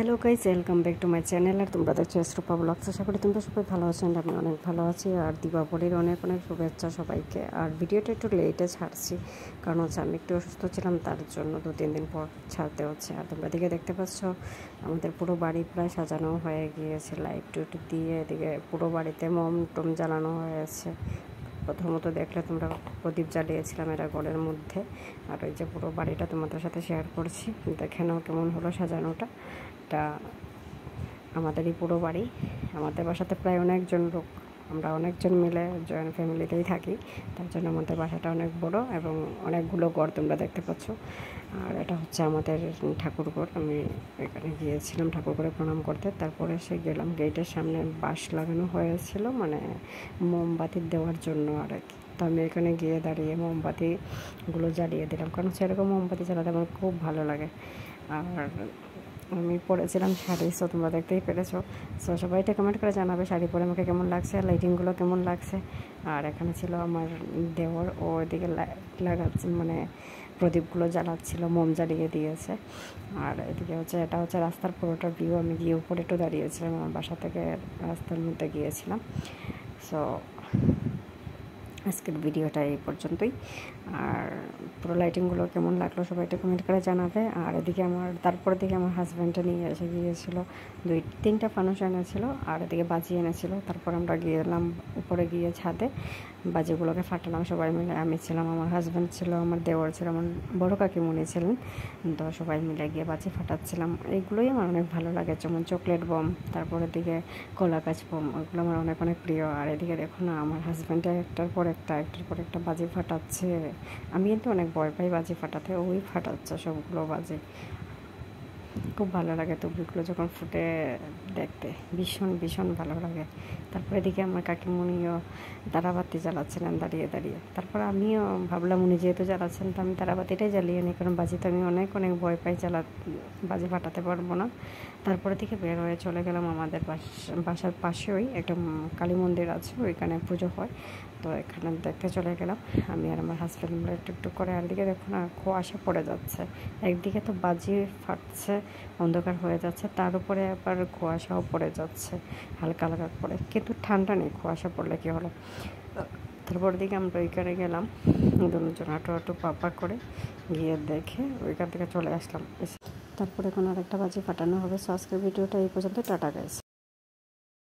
Hello guys, welcome back to my channel. আর তোমরা দেখছো শ্রুপা ব্লগস। আশা করি তোমরা সবাই ভালো আছো। আমি অনেক ভালো আছি। আর দীপাবলির অনেক অনেক শুভেচ্ছা সবাইকে। আর ভিডিওটা একটু লেটে ছাড়ছি, কারণ হচ্ছে আমি একটু অসুস্থ ছিলাম, তার জন্য 2-3 দিন পর ছাড়তে হচ্ছে। আর তোমরা দিকে দেখতে পাচ্ছ আমাদের পুরো বাড়ি প্রায় সাজানো হয়ে গিয়েছে লাইট টুট দিয়ে। এদিকে পুরো বাড়িতে মোম টম জ্বালানো হয়েছে। প্রথমত দেখলে তোমরা প্রদীপ জ্বালিয়েছিলাম এরা ঘরের মধ্যে। আর ওই যে পুরো বাড়িটা তোমাদের সাথে শেয়ার করছি, দেখে নাও কেমন হলো সাজানোটা। এটা আমাদেরই পুরো বাড়ি। আমাদের বাসাতে প্রায় অনেকজন লোক, আমরা অনেকজন মিলে জয়েন্ট ফ্যামিলিতেই থাকি, তার জন্য আমাদের বাসাটা অনেক বড় এবং অনেকগুলো ঘর তোমরা দেখতে পাচ্ছ। আর এটা হচ্ছে আমাদের ঠাকুরঘর। আমি এখানে গিয়েছিলাম ঠাকুরঘরে প্রণাম করতে, তারপরে সে গেলাম। গেটের সামনে বাঁশ লাগানো হয়েছিল, মানে মোমবাতি দেওয়ার জন্য আর কি। তো আমি এখানে গিয়ে দাঁড়িয়ে মোমবাতিগুলো জ্বালিয়ে দিলাম, কারণ সেরকম মোমবাতি জ্বালাতে আমার খুব ভালো লাগে। আর আমি পরেছিলাম শাড়ি, সো তোমরা দেখতেই পেরেছো। সো সবাই এটা কমেন্ট করে জানাবে শাড়ি পরে আমাকে কেমন লাগছে, লাইটিংগুলো কেমন লাগছে। আর এখানে ছিল আমার দেওর, ও এদিকে লাগাচ্ছে, মানে প্রদীপগুলো জ্বালাচ্ছিল, মোম জ্বালিয়ে দিয়েছে। আর এদিকে হচ্ছে এটা হচ্ছে রাস্তার পুরোটা ভিউ। আমি গিয়ে উপরে একটু দাঁড়িয়েছিলাম, আমার বাসা থেকে রাস্তার মধ্যে গিয়েছিলাম। সো আজকের ভিডিওটা এই পর্যন্তই। আর পুরো লাইটিংগুলো কেমন লাগলো সবাই একটু কমেন্ট করে জানাবে। আর এদিকে তারপর দিকে আমার হাজব্যান্ডটা নিয়ে এসে গিয়েছিলো 2-3টা ফানুস এনেছিল, আর এদিকে বাজি এনেছিল। তারপর আমরা গেলাম উপরে, গিয়ে ছাদে বাজিগুলোকে ফাটালাম সবাই মিলে। আমি ছিলাম, আমার হাজব্যান্ড ছিল, আমার দেওর ছিল, আমার বড় কাকিমণি ছিলেন। তো সবাই মিলে গিয়ে বাজি ফাটাচ্ছিলাম। এইগুলোই আমার অনেক ভালো লাগে, যেমন চকলেট বম, তারপর এদিকে কলা গাছ বম, ওইগুলো আমার অনেক অনেক প্রিয়। আর এদিকে দেখো না, আমার হাজব্যান্ডের একটার পর একটা বাজি ফাটাচ্ছে। আমি কিন্তু অনেক ভয় পাই বাজি ফাটাতে, ওই ফাটাচ্ছে সবগুলো বাজি। খুব ভালো লাগে তুবড়িগুলো যখন ফুটে দেখতে, ভীষণ ভীষণ ভালো লাগে। তারপরে এদিকে আমার কাকিমণিও তারাবাতি জ্বালাচ্ছিলেন দাঁড়িয়ে দাঁড়িয়ে। তারপর আমিও ভাবলাম উনি যেহেতু জ্বালাচ্ছেন, তো আমি তারাবাতিটাই জ্বালিয়ে নিই, কারণ বাজিতে আমি অনেক অনেক ভয় পাই, বাজি ফাটাতে পারবো না। তারপরে থেকে বের হয়ে চলে গেলাম। আমাদের বাসার পাশেই একটা কালী মন্দির আছে, ওইখানে পুজো হয়, তো এখানে দেখতে চলে গেলাম আমি আর আমার হাজব্যান্ড মিলে একটু একটু করে। আর দিকে দেখো না, কুয়াশা পড়ে যাচ্ছে। একদিকে তো বাজি ফাটছে, অন্ধকার হয়ে যাচ্ছে, তার উপরে আবার কুয়াশাও পড়ে যাচ্ছে হালকা হালকা করে, কিন্তু ঠান্ডা নেই। কুয়াশা পড়লে কী হলো। তারপর দিকে আমরা ওইখানে গেলাম, দুজন হাঁটু পাপা করে গিয়ে দেখে ওইখান থেকে চলে আসলাম। তারপরে এখন আরেকটা বাজি ফাটানো হবে। সো আজকের ভিডিওটা এই পর্যন্ত। Tata guys.